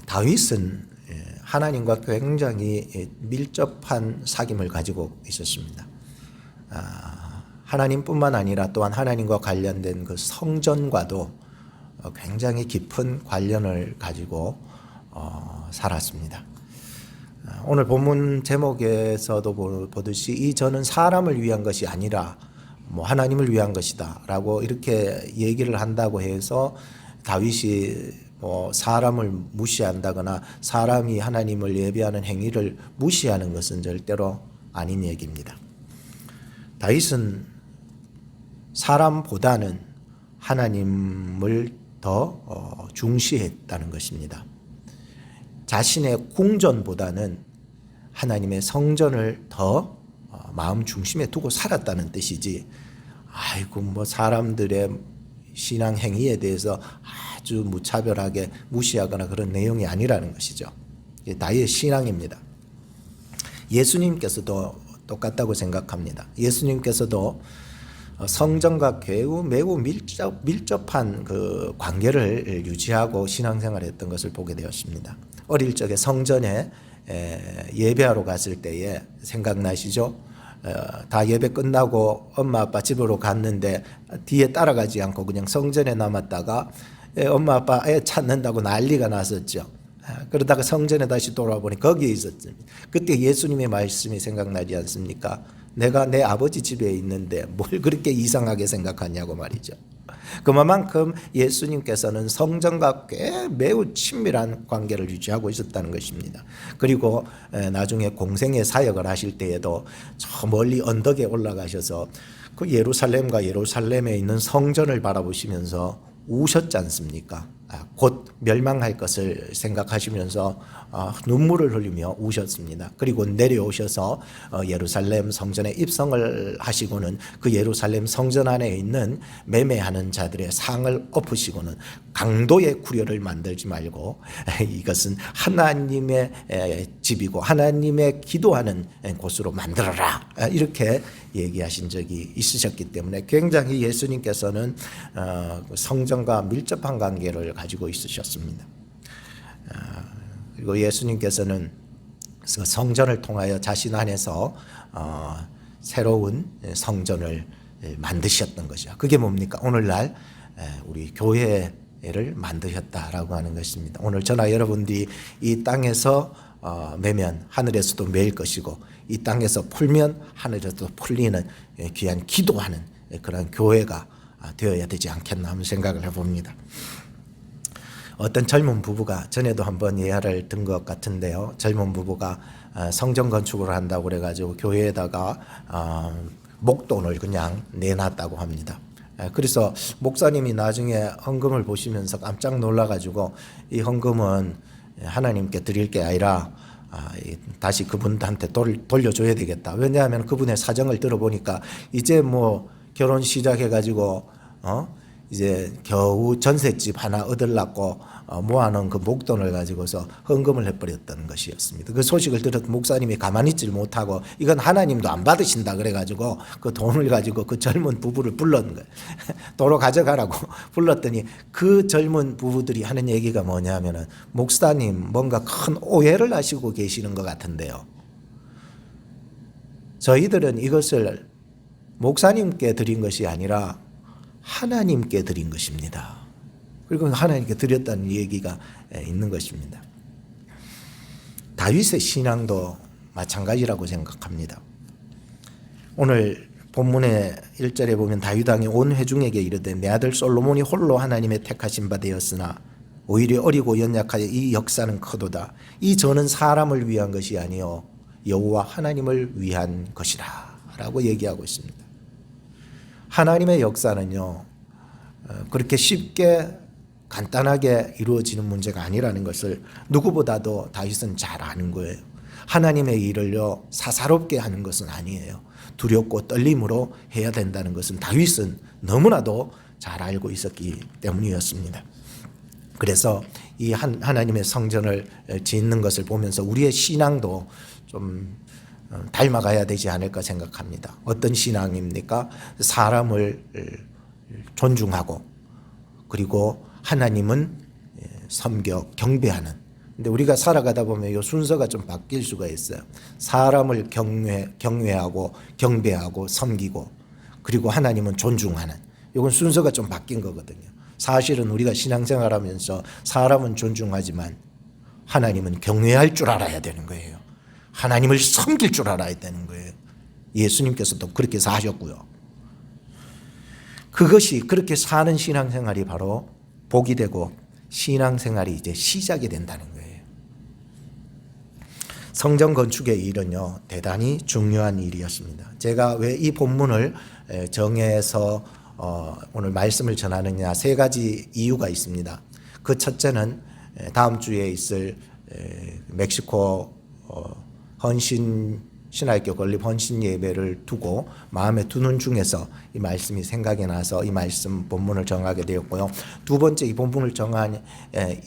다윗은 하나님과 굉장히 밀접한 사귐을 가지고 있었습니다. 하나님뿐만 아니라 또한 하나님과 관련된 그 성전과도 굉장히 깊은 관련을 가지고 살았습니다. 오늘 본문 제목에서도 보듯이 이 전은 사람을 위한 것이 아니라 하나님을 위한 것이다 라고 이렇게 얘기를 한다고 해서 다윗이 사람을 무시한다거나 사람이 하나님을 예배하는 행위를 무시하는 것은 절대로 아닌 얘기입니다. 다윗은 사람보다는 하나님을 더 중시했다는 것입니다. 자신의 궁전보다는 하나님의 성전을 더 마음 중심에 두고 살았다는 뜻이지, 사람들의 신앙 행위에 대해서 아주 무차별하게 무시하거나 그런 내용이 아니라는 것이죠. 다윗의 신앙입니다. 예수님께서도 똑같다고 생각합니다. 예수님께서도 성전과 매우 밀접한 그 관계를 유지하고 신앙생활을 했던 것을 보게 되었습니다. 어릴 적에 성전에 예배하러 갔을 때에 생각나시죠? 다 예배 끝나고 엄마 아빠 집으로 갔는데 뒤에 따라가지 않고 그냥 성전에 남았다가 엄마 아빠 애 찾는다고 난리가 났었죠. 그러다가 성전에 다시 돌아보니 거기에 있었습니다. 그때 예수님의 말씀이 생각나지 않습니까? 내가 내 아버지 집에 있는데 뭘 그렇게 이상하게 생각하냐고 말이죠. 그만큼 예수님께서는 성전과 매우 친밀한 관계를 유지하고 있었다는 것입니다. 그리고 나중에 공생의 사역을 하실 때에도 저 멀리 언덕에 올라가셔서 그 예루살렘에 있는 성전을 바라보시면서 우셨지 않습니까? 곧 멸망할 것을 생각하시면서 눈물을 흘리며 우셨습니다. 그리고 내려오셔서 예루살렘 성전에 입성을 하시고는 그 예루살렘 성전 안에 있는 매매하는 자들의 상을 엎으시고는 강도의 구려를 만들지 말고 이것은 하나님의 집이고 하나님의 기도하는 곳으로 만들어라, 이렇게 얘기하신 적이 있으셨기 때문에 굉장히 예수님께서는 성전과 밀접한 관계를 가지고 있으셨습니다. 그리고 예수님께서는 성전을 통하여 자신 안에서 새로운 성전을 만드셨던 것이죠. 그게 뭡니까? 오늘날 우리 교회를 만드셨다라고 하는 것입니다. 오늘 저나 여러분들이 이 땅에서 매면 하늘에서도 매일 것이고 이 땅에서 풀면 하늘에서도 풀리는 귀한 기도하는 그런 교회가 되어야 되지 않겠나 하는 생각을 해봅니다. 어떤 젊은 부부가 전에도 한번 예화를 든 것 같은데요. 젊은 부부가 성전 건축을 한다고 그래가지고 교회에다가 목돈을 그냥 내놨다고 합니다. 그래서 목사님이 나중에 헌금을 보시면서 깜짝 놀라가지고 이 헌금은 하나님께 드릴 게 아니라 다시 그분한테 돌려줘야 되겠다. 왜냐하면 그분의 사정을 들어보니까 이제 결혼 시작해가지고 이제 겨우 전셋집 하나 얻으려고 모아놓은 그 목돈을 가지고서 헌금을 해버렸던 것이었습니다. 그 소식을 들었던 목사님이 가만히 있질 못하고 이건 하나님도 안 받으신다 그래가지고 그 돈을 가지고 그 젊은 부부를 불렀는 거예요. 도로 가져가라고 불렀더니 그 젊은 부부들이 하는 얘기가 뭐냐면은, 목사님 뭔가 큰 오해를 하시고 계시는 것 같은데요. 저희들은 이것을 목사님께 드린 것이 아니라 하나님께 드린 것입니다. 그리고 하나님께 드렸다는 얘기가 있는 것입니다. 다윗의 신앙도 마찬가지라고 생각합니다. 오늘 본문의 1절에 보면 다윗 왕이 온 회중에게 이르되 내 아들 솔로몬이 홀로 하나님의 택하신 바 되었으나 오히려 어리고 연약하여 이 역사는 크도다. 이 전은 사람을 위한 것이 아니요 여호와 하나님을 위한 것이라 라고 얘기하고 있습니다. 하나님의 역사는요 그렇게 쉽게 간단하게 이루어지는 문제가 아니라는 것을 누구보다도 다윗은 잘 아는 거예요. 하나님의 일을요 사사롭게 하는 것은 아니에요. 두렵고 떨림으로 해야 된다는 것은 다윗은 너무나도 잘 알고 있었기 때문이었습니다. 그래서 이 하나님의 성전을 짓는 것을 보면서 우리의 신앙도 좀 닮아가야 되지 않을까 생각합니다. 어떤 신앙입니까? 사람을 존중하고 그리고 하나님은 섬겨 경배하는 근데 우리가 살아가다 보면 이 순서가 좀 바뀔 수가 있어요. 사람을 경외하고 경배하고 섬기고 그리고 하나님은 존중하는, 이건 순서가 좀 바뀐 거거든요. 사실은 우리가 신앙생활하면서 사람은 존중하지만 하나님은 경외할 줄 알아야 되는 거예요. 하나님을 섬길 줄 알아야 되는 거예요. 예수님께서도 그렇게 사셨고요. 그것이 그렇게 사는 신앙생활이 바로 복이 되고 신앙생활이 이제 시작이 된다는 거예요. 성전 건축의 일은요, 대단히 중요한 일이었습니다. 제가 왜 이 본문을 정해서 오늘 말씀을 전하느냐, 세 가지 이유가 있습니다. 그 첫째는 다음 주에 있을 멕시코 신학교 건립 헌신 예배를 두고 마음에 두는 중에서 이 말씀이 생각이 나서 이 말씀 본문을 정하게 되었고요. 두 번째, 이 본문을 정한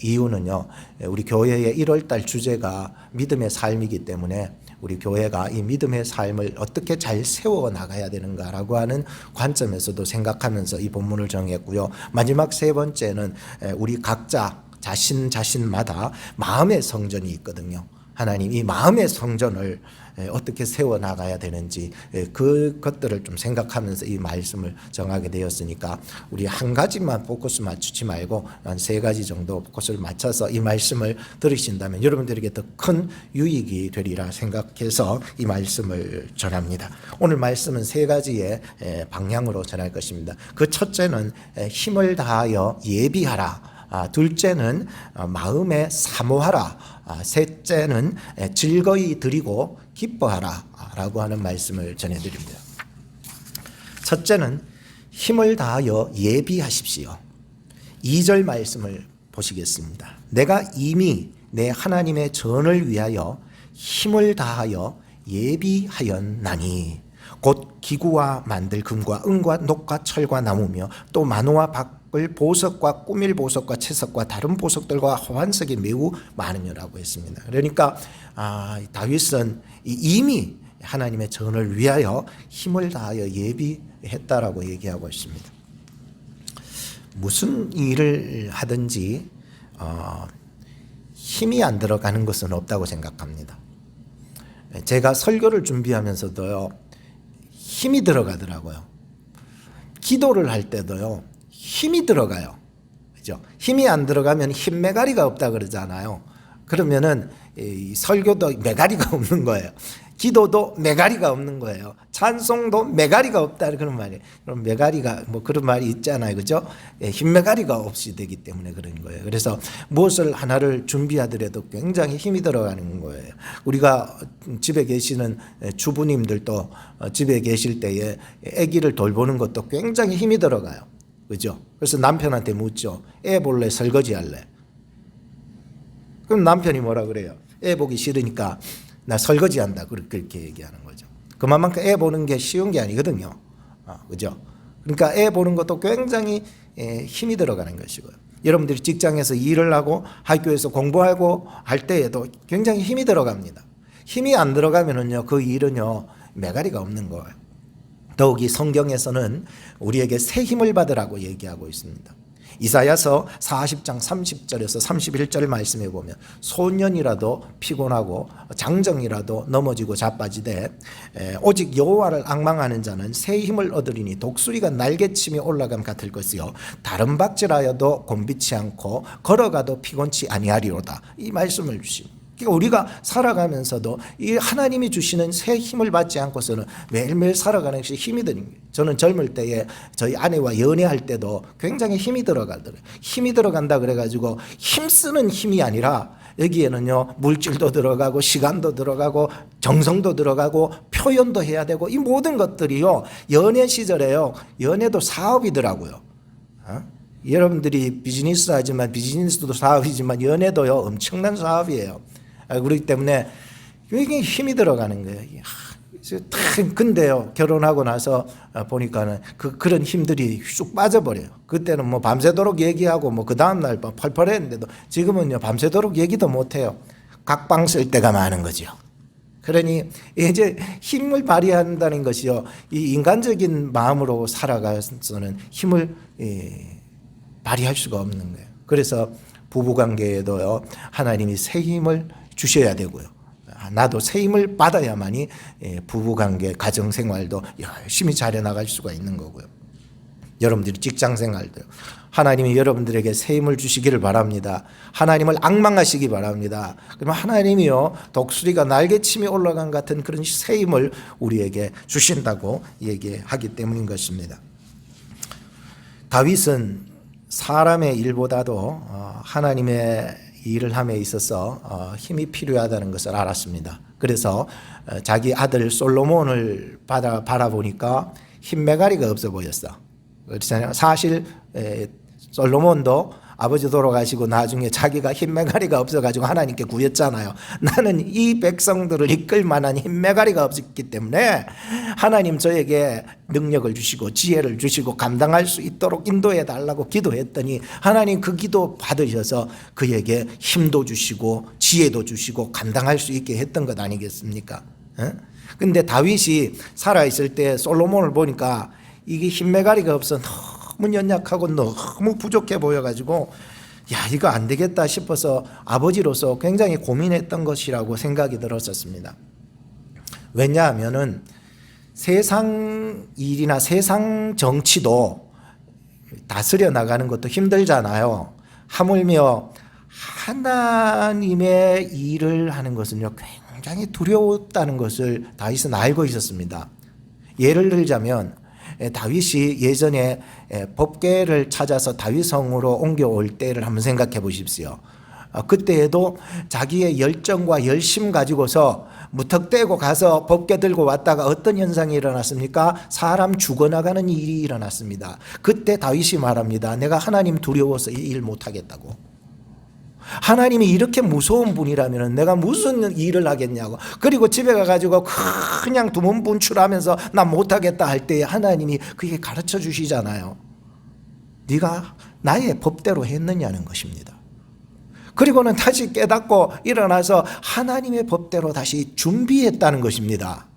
이유는요, 우리 교회의 1월달 주제가 믿음의 삶이기 때문에 우리 교회가 이 믿음의 삶을 어떻게 잘 세워 나가야 되는가라고 하는 관점에서도 생각하면서 이 본문을 정했고요. 마지막 세 번째는 우리 각자 자신마다 마음의 성전이 있거든요. 하나님 이 마음의 성전을 어떻게 세워나가야 되는지 그것들을 좀 생각하면서 이 말씀을 정하게 되었으니까 우리 한 가지만 포커스 맞추지 말고 한 세 가지 정도 포커스를 맞춰서 이 말씀을 들으신다면 여러분들에게 더 큰 유익이 되리라 생각해서 이 말씀을 전합니다. 오늘 말씀은 세 가지의 방향으로 전할 것입니다. 그 첫째는 힘을 다하여 예비하라. 둘째는 마음에 사모하라. 셋째는 즐거이 드리고 기뻐하라 라고 하는 말씀을 전해드립니다. 첫째는 힘을 다하여 예비하십시오. 2절 말씀을 보시겠습니다. 내가 이미 내 하나님의 전을 위하여 힘을 다하여 예비하였나니 곧 기구와 만들 금과 은과 녹과 철과 나무며 또 만호와 박을 보석과 꾸밀 보석과 채석과 다른 보석들과 화환석이 매우 많으니라고 했습니다. 그러니까 다윗은 이미 하나님의 전을 위하여 힘을 다하여 예비했다라고 얘기하고 있습니다. 무슨 일을 하든지 힘이 안 들어가는 것은 없다고 생각합니다. 제가 설교를 준비하면서도요, 힘이 들어가더라고요. 기도를 할 때도요, 힘이 들어가요. 그죠? 힘이 안 들어가면 힘 메가리가 없다 그러잖아요. 그러면은 이 설교도 메가리가 없는 거예요. 기도도 메가리가 없는 거예요. 찬송도 메가리가 없다 그런 말이에요. 그럼 메가리가 뭐 그런 말이 있잖아요. 그죠? 힘 메가리가 없이 되기 때문에 그런 거예요. 그래서 무엇을 하나를 준비하더라도 굉장히 힘이 들어가는 거예요. 우리가 집에 계시는 주부님들도 집에 계실 때에 아기를 돌보는 것도 굉장히 힘이 들어가요. 그죠? 그래서 남편한테 묻죠. 애 볼래? 설거지 할래? 그럼 남편이 뭐라 그래요? 애 보기 싫으니까 나 설거지 한다. 그렇게 얘기하는 거죠. 그만큼 애 보는 게 쉬운 게 아니거든요. 그죠? 그러니까 애 보는 것도 굉장히 힘이 들어가는 것이고요. 여러분들이 직장에서 일을 하고 학교에서 공부하고 할 때에도 굉장히 힘이 들어갑니다. 힘이 안 들어가면은요, 그 일은요, 메가리가 없는 거예요. 더욱이 성경에서는 우리에게 새 힘을 받으라고 얘기하고 있습니다. 이사야서 40장 30절에서 31절 말씀해 보면 소년이라도 피곤하고 장정이라도 넘어지고 자빠지되 오직 여호와를 앙망하는 자는 새 힘을 얻으리니 독수리가 날개침이 올라감 같을 것이요 다른 박질하여도 곤비치 않고 걸어가도 피곤치 아니하리로다. 이 말씀을 주십니다. 그러니까 우리가 살아가면서도 이 하나님이 주시는 새 힘을 받지 않고서는 매일매일 살아가는 것이 힘이 드는 거예요. 저는 젊을 때에 저희 아내와 연애할 때도 굉장히 힘이 들어가더라고요. 힘이 들어간다 그래가지고 힘쓰는 힘이 아니라 여기에는요, 물질도 들어가고 시간도 들어가고 정성도 들어가고 표현도 해야 되고 이 모든 것들이요, 연애 시절에요, 연애도 사업이더라고요. 여러분들이 비즈니스 하지만 비즈니스도 사업이지만 연애도요, 엄청난 사업이에요. 그렇기 때문에 굉장히 힘이 들어가는 거예요. 근데요, 결혼하고 나서 보니까는 그런 힘들이 쑥 빠져버려요. 그때는 뭐 밤새도록 얘기하고 뭐 그 다음날 펄펄했는데도 지금은요, 밤새도록 얘기도 못해요. 각방 쓸 때가 많은 거죠. 그러니 이제 힘을 발휘한다는 것이요, 이 인간적인 마음으로 살아가서는 힘을 발휘할 수가 없는 거예요. 그래서 부부관계에도요, 하나님이 새 힘을 주셔야 되고요. 나도 새 힘을 받아야만이 부부관계, 가정생활도 열심히 잘해나갈 수가 있는 거고요. 여러분들이 직장생활도요. 하나님이 여러분들에게 새 힘을 주시기를 바랍니다. 하나님을 앙망하시기 바랍니다. 그러면 하나님이요, 독수리가 날개침이 올라간 같은 그런 새 힘을 우리에게 주신다고 얘기하기 때문인 것입니다. 다윗은 사람의 일보다도 하나님의 일을 함에 있어서 힘이 필요하다는 것을 알았습니다. 그래서 자기 아들 솔로몬을 바라보니까 흰매가리가 없어 보였어. 그렇잖아요. 사실 솔로몬도 아버지 돌아가시고 나중에 자기가 흰매가리가 없어가지고 하나님께 구했잖아요. 나는 이 백성들을 이끌 만한 흰매가리가 없었기 때문에 하나님 저에게 능력을 주시고 지혜를 주시고 감당할 수 있도록 인도해 달라고 기도했더니 하나님 그 기도 받으셔서 그에게 힘도 주시고 지혜도 주시고 감당할 수 있게 했던 것 아니겠습니까? 근데 다윗이 살아있을 때 솔로몬을 보니까 이게 흰매가리가 없어 너무 연약하고 너무 부족해 보여가지고 야, 이거 안 되겠다 싶어서 아버지로서 굉장히 고민했던 것이라고 생각이 들었었습니다. 왜냐하면은 세상 일이나 세상 정치도 다스려 나가는 것도 힘들잖아요. 하물며 하나님의 일을 하는 것은요, 굉장히 두려웠다는 것을 다윗은 알고 있었습니다. 예를 들자면 다윗이 예전에 법궤를 찾아서 다윗성으로 옮겨올 때를 한번 생각해 보십시오. 그때에도 자기의 열정과 열심 가지고서 무턱대고 가서 법궤 들고 왔다가 어떤 현상이 일어났습니까? 사람 죽어나가는 일이 일어났습니다. 그때 다윗이 말합니다. 내가 하나님 두려워서 이 일 못하겠다고. 하나님이 이렇게 무서운 분이라면 내가 무슨 일을 하겠냐고. 그리고 집에 가가지고 그냥 두문분출하면서 나 못하겠다 할 때 하나님이 그게 가르쳐 주시잖아요. 네가 나의 법대로 했느냐는 것입니다. 그리고는 다시 깨닫고 일어나서 하나님의 법대로 다시 준비했다는 것입니다.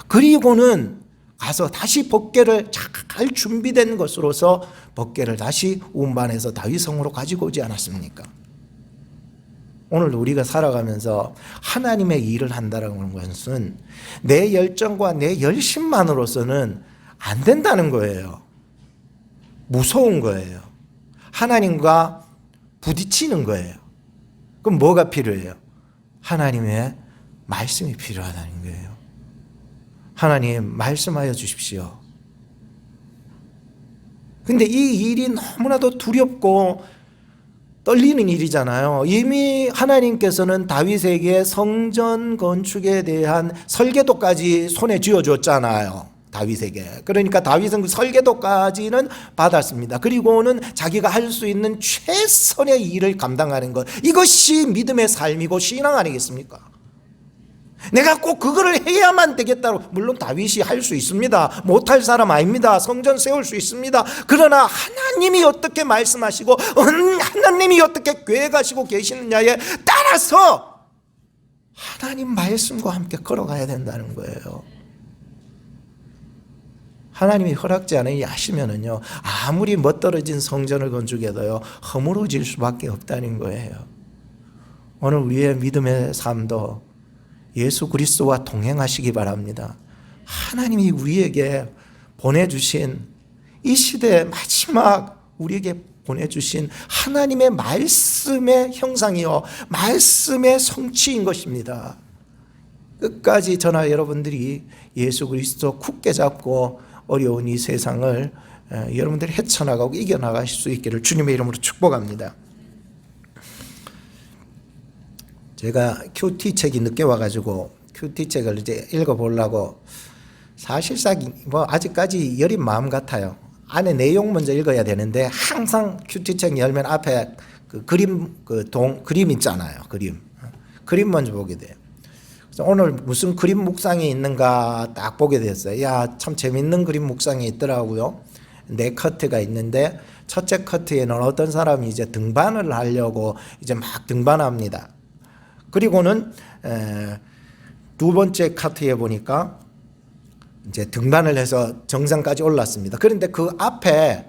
그리고는 가서 다시 법궤를 잘 준비된 것으로서 법궤를 다시 운반해서 다윗성으로 가지고 오지 않았습니까? 오늘 우리가 살아가면서 하나님의 일을 한다는 것은 내 열정과 내 열심만으로서는 안 된다는 거예요. 무서운 거예요. 하나님과 부딪히는 거예요. 그럼 뭐가 필요해요? 하나님의 말씀이 필요하다는 거예요. 하나님 말씀하여 주십시오. 근데 이 일이 너무나도 두렵고 떨리는 일이잖아요. 이미 하나님께서는 다윗에게 성전 건축에 대한 설계도까지 손에 쥐어줬잖아요. 다윗에게. 그러니까 다윗은 그 설계도까지는 받았습니다. 그리고는 자기가 할 수 있는 최선의 일을 감당하는 것. 이것이 믿음의 삶이고 신앙 아니겠습니까? 내가 꼭 그거를 해야만 되겠다고. 물론 다윗이 할 수 있습니다. 못할 사람 아닙니다. 성전 세울 수 있습니다. 그러나 하나님이 어떻게 말씀하시고 하나님이 어떻게 계획하시고 계시느냐에 따라서 하나님 말씀과 함께 걸어가야 된다는 거예요. 하나님이 허락지 않으니 하시면은요, 아무리 멋들어진 성전을 건축해도요 허물어질 수밖에 없다는 거예요. 오늘 우리의 믿음의 삶도 예수 그리스도와 동행하시기 바랍니다. 하나님이 우리에게 보내주신 이 시대의 마지막 우리에게 보내주신 하나님의 말씀의 형상이요 말씀의 성취인 것입니다. 끝까지 저나 여러분들이 예수 그리스도 굳게 잡고 어려운 이 세상을 여러분들이 헤쳐나가고 이겨나가실 수 있기를 주님의 이름으로 축복합니다. 제가 큐티 책이 늦게 와가지고 큐티 책을 이제 읽어보려고 사실상 뭐 아직까지 여린 마음 같아요. 안에 내용 먼저 읽어야 되는데 항상 큐티 책 열면 앞에 그 그림 그림 있잖아요. 그림 먼저 보게 돼요. 그래서 오늘 무슨 그림 묵상이 있는가 딱 보게 됐어요. 야, 참 재밌는 그림 묵상이 있더라고요. 네 커트가 있는데 첫째 커트에는 어떤 사람이 이제 등반을 하려고 이제 막 등반합니다. 그리고는 두 번째 카트에 보니까 이제 등반을 해서 정상까지 올랐습니다. 그런데 그 앞에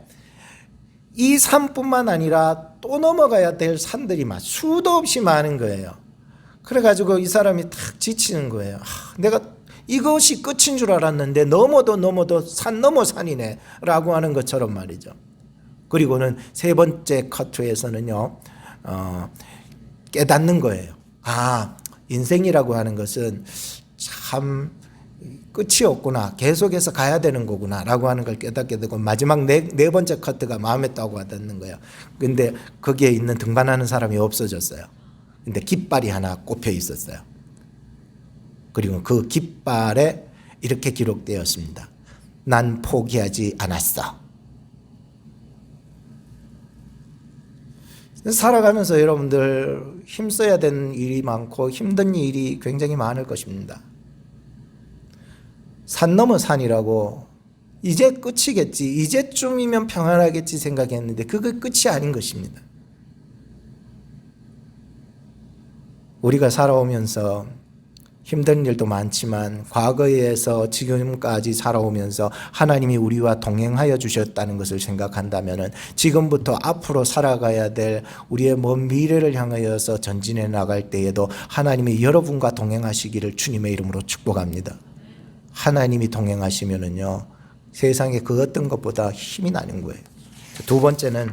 이 산뿐만 아니라 또 넘어가야 될 산들이 막 수도 없이 많은 거예요. 그래가지고 이 사람이 탁 지치는 거예요. 내가 이것이 끝인 줄 알았는데 넘어도 산 넘어 산이네 라고 하는 것처럼 말이죠. 그리고는 세 번째 커트에서는요, 깨닫는 거예요. 인생이라고 하는 것은 참 끝이 없구나, 계속해서 가야 되는 거구나 라고 하는 걸 깨닫게 되고, 마지막 네 번째 커트가 마음에 따고 와닿는 거예요. 근데 거기에 있는 등반하는 사람이 없어졌어요. 근데 깃발이 하나 꼽혀 있었어요. 그리고 그 깃발에 이렇게 기록되었습니다. 난 포기하지 않았어. 살아가면서 여러분들 힘써야 되는 일이 많고 힘든 일이 굉장히 많을 것입니다. 산 넘어 산이라고 이제 끝이겠지, 이제쯤이면 평안하겠지 생각했는데 그게 끝이 아닌 것입니다. 우리가 살아오면서 힘든 일도 많지만 과거에서 지금까지 살아오면서 하나님이 우리와 동행하여 주셨다는 것을 생각한다면 지금부터 앞으로 살아가야 될 우리의 먼 미래를 향하여서 전진해 나갈 때에도 하나님이 여러분과 동행하시기를 주님의 이름으로 축복합니다. 하나님이 동행하시면은요, 세상에 그 어떤 것보다 힘이 나는 거예요. 두 번째는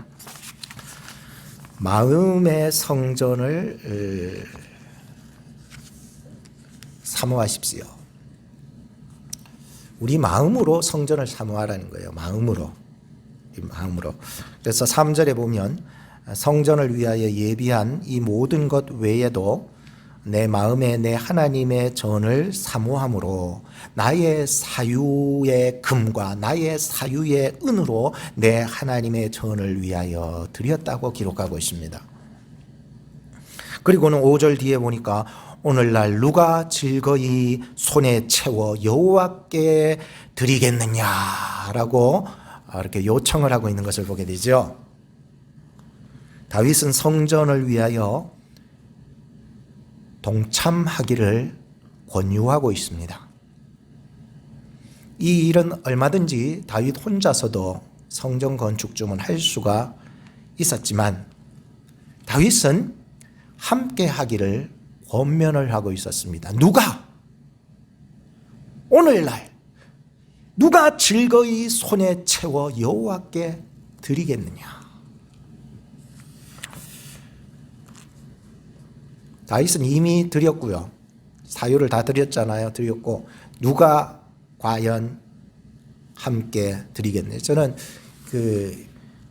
마음의 성전을 사모하십시오. 우리 마음으로 성전을 사모하라는 거예요. 마음으로. 그래서 3절에 보면 성전을 위하여 예비한 이 모든 것 외에도 내 마음에 내 하나님의 전을 사모함으로 나의 사유의 금과 나의 사유의 은으로 내 하나님의 전을 위하여 드렸다고 기록하고 있습니다. 그리고는 5절 뒤에 보니까 오늘날 누가 즐거이 손에 채워 여호와께 드리겠느냐라고 이렇게 요청을 하고 있는 것을 보게 되죠. 다윗은 성전을 위하여 동참하기를 권유하고 있습니다. 이 일은 얼마든지 다윗 혼자서도 성전 건축 중은 할 수가 있었지만 다윗은 함께 하기를 권면을 하고 있었습니다. 누가? 오늘날 누가 즐거이 손에 채워 여호와께 드리겠느냐? 다윗은 이미 드렸고요. 사유를 다 드렸잖아요. 드렸고 누가 과연 함께 드리겠네요. 저는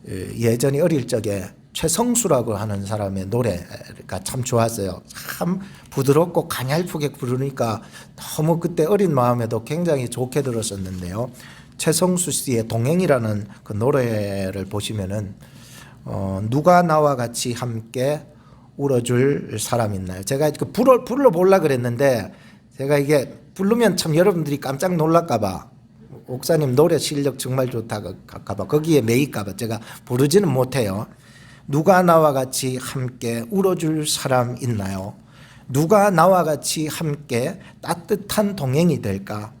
예전에 어릴 적에 최성수라고 하는 사람의 노래가 참 좋았어요. 참 부드럽고 가냘프게 부르니까 너무 그때 어린 마음에도 굉장히 좋게 들었었는데요. 최성수 씨의 동행이라는 그 노래를 보시면은 누가 나와 같이 함께 울어줄 사람 있나요? 제가 불러보려고 그랬는데 제가 이게 부르면 참 여러분들이 깜짝 놀랄까봐, 옥사님 노래 실력 정말 좋다까봐, 거기에 매일까봐 제가 부르지는 못해요. 누가 나와 같이 함께 울어줄 사람 있나요? 누가 나와 같이 함께 따뜻한 동행이 될까?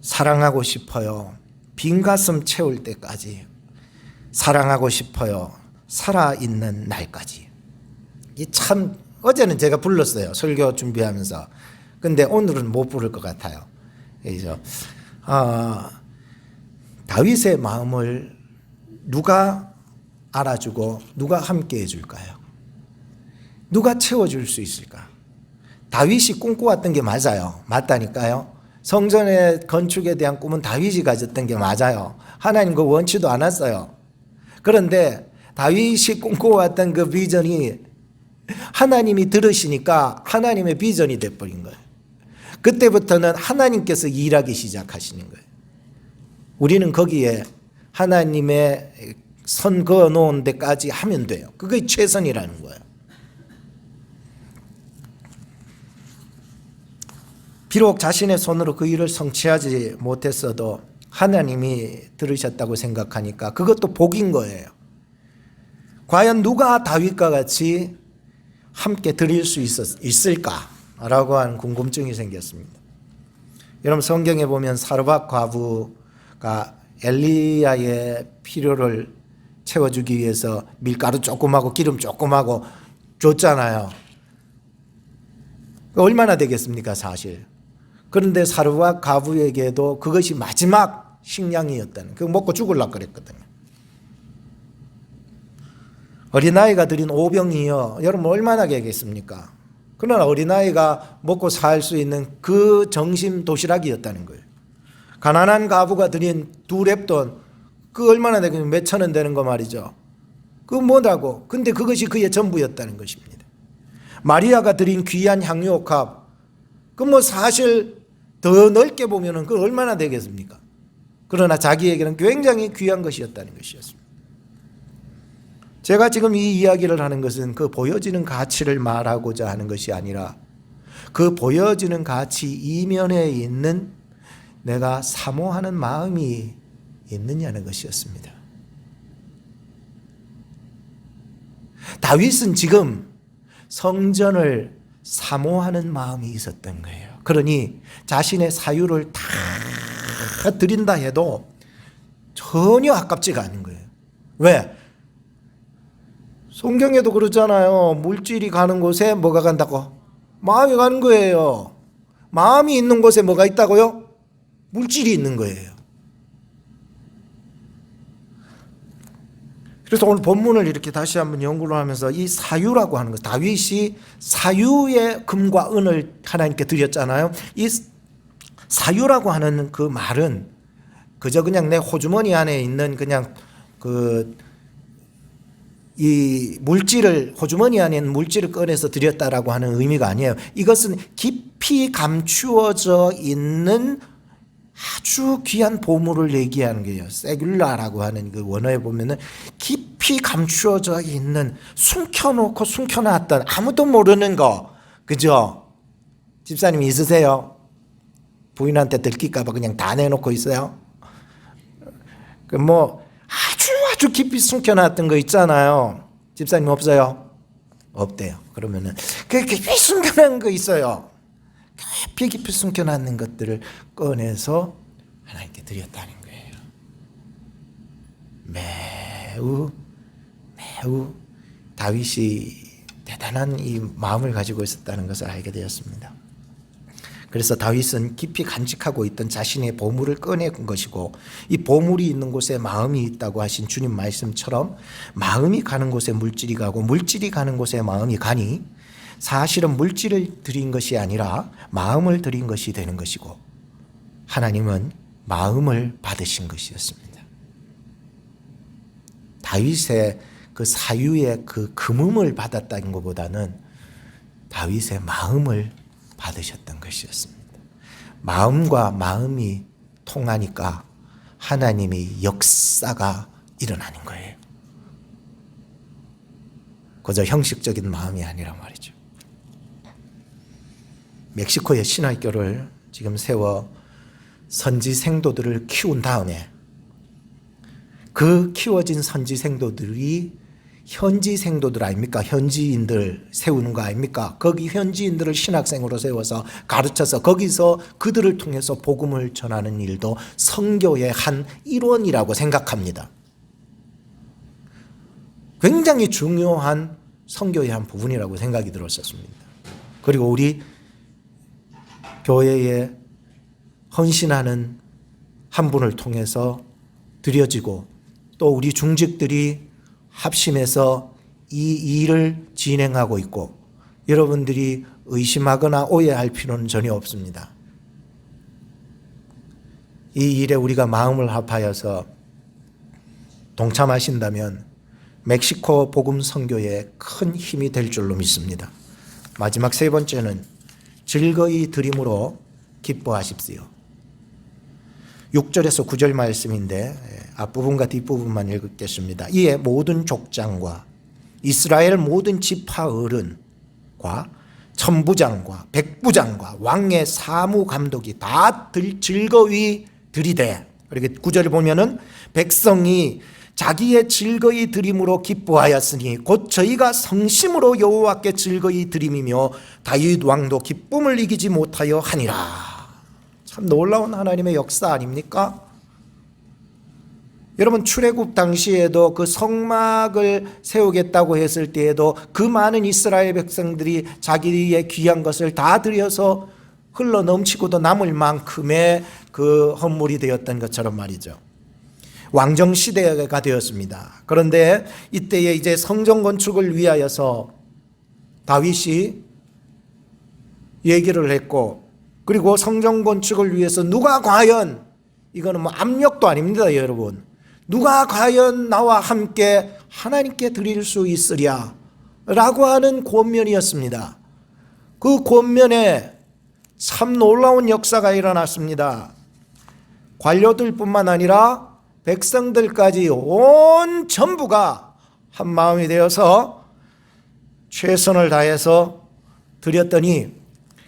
사랑하고 싶어요. 빈 가슴 채울 때까지 사랑하고 싶어요. 살아있는 날까지. 이 참 어제는 제가 불렀어요. 설교 준비하면서. 근데 오늘은 못 부를 것 같아요. 그래서 다윗의 마음을 누가 알아주고 누가 함께 해줄까요? 누가 채워줄 수 있을까? 다윗이 꿈꿔왔던 게 맞아요. 맞다니까요. 성전의 건축에 대한 꿈은 다윗이 가졌던 게 맞아요. 하나님 그 원치도 않았어요. 그런데 다윗이 꿈꿔왔던 그 비전이 하나님이 들으시니까 하나님의 비전이 돼버린 거예요. 그때부터는 하나님께서 일하기 시작하시는 거예요. 우리는 거기에 하나님의 선 그어놓은 데까지 하면 돼요. 그게 최선이라는 거예요. 비록 자신의 손으로 그 일을 성취하지 못했어도 하나님이 들으셨다고 생각하니까 그것도 복인 거예요. 과연 누가 다윗과 같이 함께 드릴 수 있을까라고 하는 궁금증이 생겼습니다. 여러분 성경에 보면 사르밧 과부가 엘리야의 필요를 채워주기 위해서 밀가루 조금하고 기름 조금하고 줬잖아요. 얼마나 되겠습니까, 사실. 그런데 사르와 과부에게도 그것이 마지막 식량이었다는, 그거 먹고 죽으려고 그랬거든요. 어린아이가 드린 오병이요, 여러분 얼마나 되겠습니까? 그러나 어린아이가 먹고 살 수 있는 그 정심 도시락이었다는 거예요. 가난한 과부가 드린 2렙돈, 그 얼마나 되겠습니까? 몇천 원 되는 거 말이죠. 그거 뭐라고? 근데 그것이 그의 전부였다는 것입니다. 마리아가 드린 귀한 향유옥합, 그 뭐 사실 더 넓게 보면은 그 얼마나 되겠습니까? 그러나 자기에게는 굉장히 귀한 것이었다는 것이었습니다. 제가 지금 이 이야기를 하는 것은 그 보여지는 가치를 말하고자 하는 것이 아니라 그 보여지는 가치 이면에 있는 내가 사모하는 마음이 있느냐는 것이었습니다. 다윗은 지금 성전을 사모하는 마음이 있었던 거예요. 그러니 자신의 사유를 다 드린다 해도 전혀 아깝지가 않은 거예요. 왜? 성경에도 그러잖아요. 물질이 가는 곳에 뭐가 간다고? 마음이 가는 거예요. 마음이 있는 곳에 뭐가 있다고요? 물질이 있는 거예요. 그래서 오늘 본문을 이렇게 다시 한번 연구를 하면서 이 사유라고 하는 것, 다윗이 사유의 금과 은을 하나님께 드렸잖아요. 이 사유라고 하는 그 말은 그저 그냥 내 호주머니 안에 있는 그냥 이 물질을, 호주머니 안에 있는 물질을 꺼내서 드렸다라고 하는 의미가 아니에요. 이것은 깊이 감추어져 있는 아주 귀한 보물을 얘기하는 거예요. 세귤라라고 하는 그 원어에 보면은 깊이 감추어져 있는, 숨겨놓고 숨겨놨던 아무도 모르는 거, 그죠? 집사님 있으세요? 부인한테 들킬까봐 그냥 다 내놓고 있어요? 그 뭐 아주 깊이 숨겨놨던 거 있잖아요. 집사님 없어요? 없대요. 그러면은 그 깊이 숨겨놓은 거 있어요. 깊이 숨겨놨는 것들을 꺼내서 하나님께 드렸다는 거예요. 매우 다윗이 대단한 이 마음을 가지고 있었다는 것을 알게 되었습니다. 그래서 다윗은 깊이 간직하고 있던 자신의 보물을 꺼낸 것이고, 이 보물이 있는 곳에 마음이 있다고 하신 주님 말씀처럼 마음이 가는 곳에 물질이 가고 물질이 가는 곳에 마음이 가니 사실은 물질을 드린 것이 아니라 마음을 드린 것이 되는 것이고, 하나님은 마음을 받으신 것이었습니다. 다윗의 그 사유의 그 금음을 받았다는 것보다는 다윗의 마음을 받으셨던 것이었습니다. 마음과 마음이 통하니까 하나님의 역사가 일어나는 거예요. 그저 형식적인 마음이 아니란 말이죠. 멕시코의 신학교를 지금 세워 선지 생도들을 키운 다음에 그 키워진 선지 생도들이 현지 생도들 아닙니까? 현지인들 세우는 거 아닙니까? 거기 현지인들을 신학생으로 세워서 가르쳐서 거기서 그들을 통해서 복음을 전하는 일도 선교의 한 일원이라고 생각합니다. 굉장히 중요한 선교의 한 부분이라고 생각이 들었었습니다. 그리고 우리 교회에 헌신하는 한 분을 통해서 드려지고, 또 우리 중직들이 합심해서 이 일을 진행하고 있고, 여러분들이 의심하거나 오해할 필요는 전혀 없습니다. 이 일에 우리가 마음을 합하여서 동참하신다면 멕시코 복음 선교에 큰 힘이 될 줄로 믿습니다. 마지막 세 번째는 즐거이 드림으로 기뻐하십시오. 6절에서 9절 말씀인데 앞부분과 뒷부분만 읽겠습니다. 이에 모든 족장과 이스라엘 모든 지파 어른과 천부장과 백부장과 왕의 사무감독이 다 즐거이 드리되, 이렇게 9절을 보면은 백성이 자기의 즐거이 드림으로 기뻐하였으니 곧 저희가 성심으로 여호와께 즐거이 드림이며 다윗 왕도 기쁨을 이기지 못하여 하니라. 참 놀라운 하나님의 역사 아닙니까? 여러분 출애굽 당시에도 그 성막을 세우겠다고 했을 때에도 그 많은 이스라엘 백성들이 자기의 귀한 것을 다 들여서 흘러 넘치고도 남을 만큼의 그 헌물이 되었던 것처럼 말이죠. 왕정 시대가 되었습니다. 그런데 이때에 이제 성전 건축을 위하여서 다윗이 얘기를 했고, 그리고 성전 건축을 위해서 누가 과연, 이거는 뭐 압력도 아닙니다, 여러분. 누가 과연 나와 함께 하나님께 드릴 수 있으랴 라고 하는 권면이었습니다. 그 권면에 참 놀라운 역사가 일어났습니다. 관료들뿐만 아니라 백성들까지 온 전부가 한 마음이 되어서 최선을 다해서 드렸더니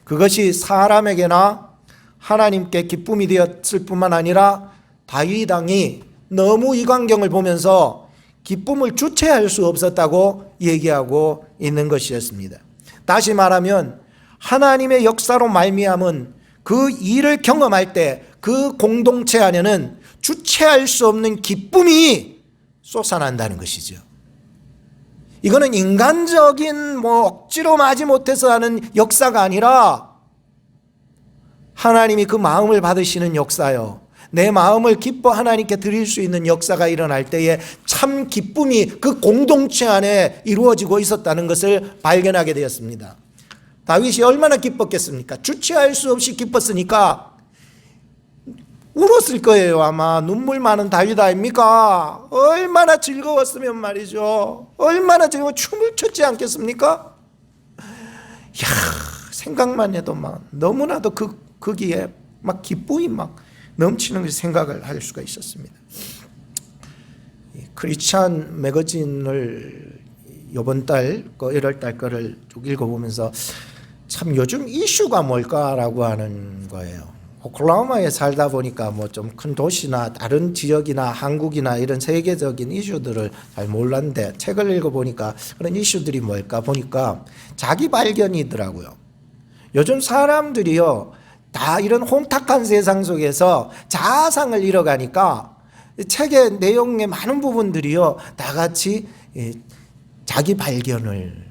그것이 사람에게나 하나님께 기쁨이 되었을 뿐만 아니라 다윗 왕이 너무 이 광경을 보면서 기쁨을 주체할 수 없었다고 얘기하고 있는 것이었습니다. 다시 말하면 하나님의 역사로 말미암은 그 일을 경험할 때 그 공동체 안에는 주체할 수 없는 기쁨이 솟아난다는 것이죠. 이거는 인간적인 억지로 마지 못해서 하는 역사가 아니라 하나님이 그 마음을 받으시는 역사요. 내 마음을 기뻐 하나님께 드릴 수 있는 역사가 일어날 때에 참 기쁨이 그 공동체 안에 이루어지고 있었다는 것을 발견하게 되었습니다. 다윗이 얼마나 기뻤겠습니까? 주체할 수 없이 기뻤으니까 울었을 거예요. 아마 눈물 많은 다윗 아닙니까? 얼마나 즐거웠으면 말이죠. 얼마나 즐거워 춤을 췄지 않겠습니까? 이야, 생각만 해도 막 너무나도 거기에 막 기쁨이 막 넘치는 생각을 할 수가 있었습니다. 크리스찬 매거진을 이번 달, 1월 달 거를 쭉 읽어보면서 참 요즘 이슈가 뭘까라고 하는 거예요. 오클라호마에 살다 보니까 뭐 좀 큰 도시나 다른 지역이나 한국이나 이런 세계적인 이슈들을 잘 몰랐는데 책을 읽어보니까 그런 이슈들이 뭘까 보니까 자기 발견이더라고요. 요즘 사람들이요 다 이런 혼탁한 세상 속에서 자아상을 잃어가니까 책의 내용의 많은 부분들이요 다 같이 자기 발견을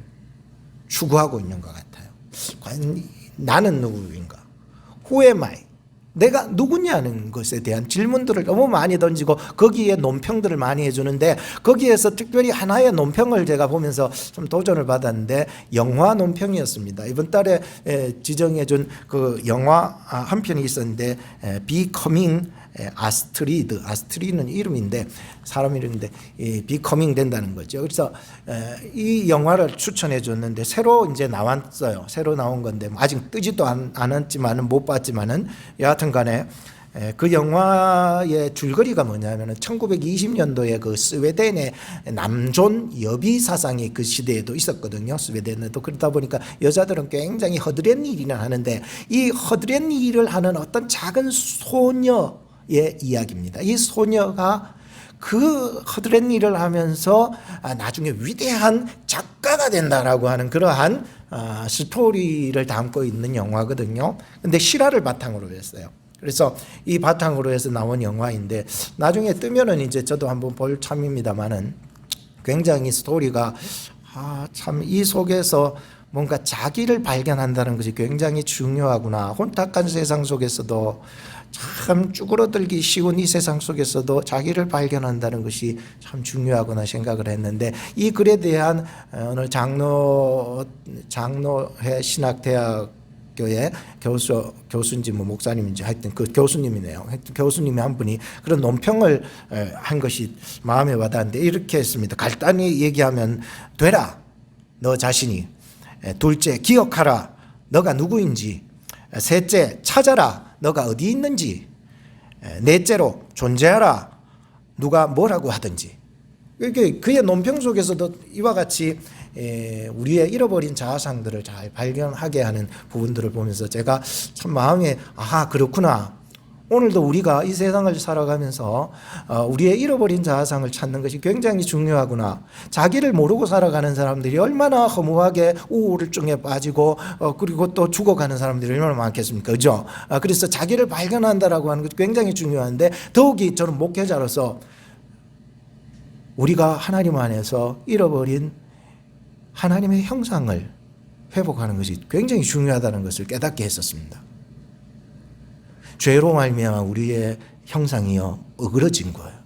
추구하고 있는 것 같아요. 과연 나는 누구인가? Who am I? 내가 누구냐는 것에 대한 질문들을 너무 많이 던지고 거기에 논평들을 많이 해주는데 거기에서 특별히 하나의 논평을 제가 보면서 좀 도전을 받았는데 영화 논평이었습니다. 이번 달에 지정해준 그 영화 한 편이 있었는데 Becoming 아스트리드, 아스트리드는 이름인데 사람 이름인데 비커밍 된다는 거죠. 그래서 이 영화를 추천해 줬는데 새로 이제 나왔어요. 새로 나온 건데 아직 뜨지도 않았지만은 못 봤지만은 여하튼간에 그 영화의 줄거리가 뭐냐면은 1920년도에 그 스웨덴의 남존 여비 사상이 그 시대에도 있었거든요. 스웨덴에도. 그러다 보니까 여자들은 굉장히 허드렛 일이나 하는데 이 허드렛 일을 하는 어떤 작은 소녀의 이야기입니다. 이 소녀가 그 허드렛 일을 하면서 나중에 위대한 작가가 된다라고 하는 그러한 스토리를 담고 있는 영화거든요. 근데 실화를 바탕으로 했어요. 그래서 이 바탕으로 해서 나온 영화인데 나중에 뜨면은 이제 저도 한번 볼 참입니다만은 굉장히 스토리가 참 이 속에서 뭔가 자기를 발견한다는 것이 굉장히 중요하구나. 혼탁한 세상 속에서도 참 쭈그러들기 쉬운 이 세상 속에서도 자기를 발견한다는 것이 참 중요하구나 생각을 했는데 이 글에 대한 오늘 장로회 신학대학교의 교수인지 뭐 목사님인지 하여튼 그 교수님이네요. 하여튼 교수님이 한 분이 그런 논평을 한 것이 마음에 와닿는데 이렇게 했습니다. 간단히 얘기하면 되라 너 자신이, 둘째 기억하라 너가 누구인지, 셋째 찾아라 너가 어디 있는지, 넷째로 존재하라 누가 뭐라고 하든지. 그의 논평 속에서도 이와 같이 우리의 잃어버린 자아상들을 잘 발견하게 하는 부분들을 보면서 제가 참 마음에 그렇구나. 오늘도 우리가 이 세상을 살아가면서 우리의 잃어버린 자아상을 찾는 것이 굉장히 중요하구나. 자기를 모르고 살아가는 사람들이 얼마나 허무하게 우울증에 빠지고 그리고 또 죽어가는 사람들이 얼마나 많겠습니까? 그죠? 그래서 자기를 발견한다라고 하는 것이 굉장히 중요한데 더욱이 저는 목회자로서 우리가 하나님 안에서 잃어버린 하나님의 형상을 회복하는 것이 굉장히 중요하다는 것을 깨닫게 했었습니다. 죄로 말미암아 우리의 형상이요 어그러진 거예요.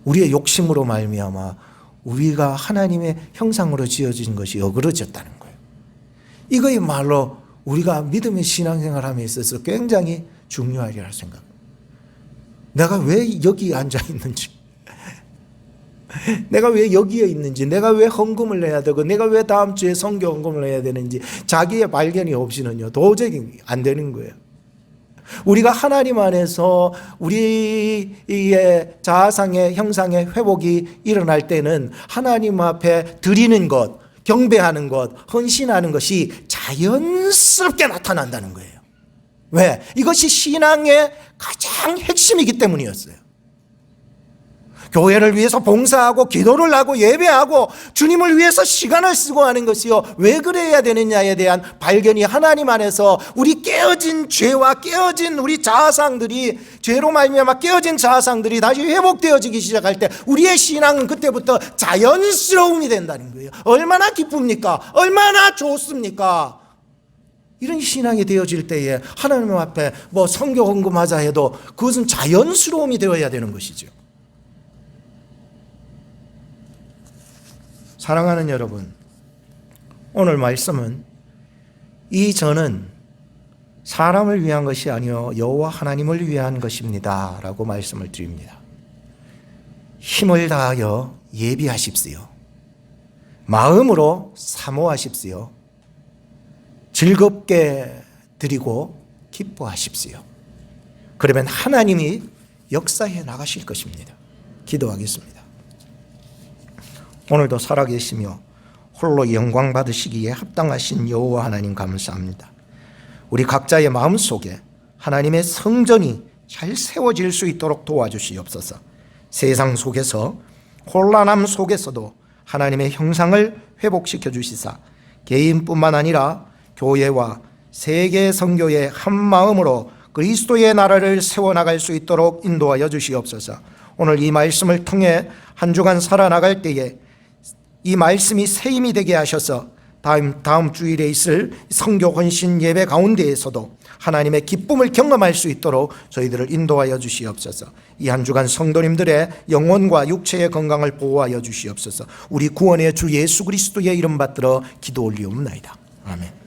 우리의 욕심으로 말미암아 우리가 하나님의 형상으로 지어진 것이 어그러졌다는 거예요. 이거야말로 우리가 믿음의 신앙생활함에 있어서 굉장히 중요하리라 생각합니다. 내가 왜 여기 앉아 있는지, 내가 왜 여기에 있는지, 내가 왜 헌금을 내야 되고, 내가 왜 다음 주에 선교 헌금을 해야 되는지 자기의 발견이 없이는요 도저히 안 되는 거예요. 우리가 하나님 안에서 우리의 자아상의 형상의 회복이 일어날 때는 하나님 앞에 드리는 것, 경배하는 것, 헌신하는 것이 자연스럽게 나타난다는 거예요. 왜? 이것이 신앙의 가장 핵심이기 때문이었어요. 교회를 위해서 봉사하고 기도를 하고 예배하고 주님을 위해서 시간을 쓰고 하는 것이요, 왜 그래야 되느냐에 대한 발견이 하나님 안에서 우리 깨어진 죄와 깨어진 우리 자아상들이, 죄로 말미암아 깨어진 자아상들이 다시 회복되어지기 시작할 때 우리의 신앙은 그때부터 자연스러움이 된다는 거예요. 얼마나 기쁩니까? 얼마나 좋습니까? 이런 신앙이 되어질 때에 하나님 앞에 뭐 선교 헌금하자 해도 그것은 자연스러움이 되어야 되는 것이죠. 사랑하는 여러분, 오늘 말씀은 이 전은 사람을 위한 것이 아니요 여호와 하나님을 위한 것입니다 라고 말씀을 드립니다. 힘을 다하여 예비하십시오. 마음으로 사모하십시오. 즐겁게 드리고 기뻐하십시오. 그러면 하나님이 역사해 나가실 것입니다. 기도하겠습니다. 오늘도 살아계시며 홀로 영광 받으시기에 합당하신 여호와 하나님 감사합니다. 우리 각자의 마음속에 하나님의 성전이 잘 세워질 수 있도록 도와주시옵소서. 세상 속에서 혼란함 속에서도 하나님의 형상을 회복시켜 주시사 개인뿐만 아니라 교회와 세계 선교의 한 마음으로 그리스도의 나라를 세워나갈 수 있도록 인도하여 주시옵소서. 오늘 이 말씀을 통해 한 주간 살아나갈 때에 이 말씀이 새 힘이 되게 하셔서 다음 주일에 있을 선교 헌신 예배 가운데에서도 하나님의 기쁨을 경험할 수 있도록 저희들을 인도하여 주시옵소서. 이 한 주간 성도님들의 영혼과 육체의 건강을 보호하여 주시옵소서. 우리 구원의 주 예수 그리스도의 이름 받들어 기도 올리옵나이다. 아멘.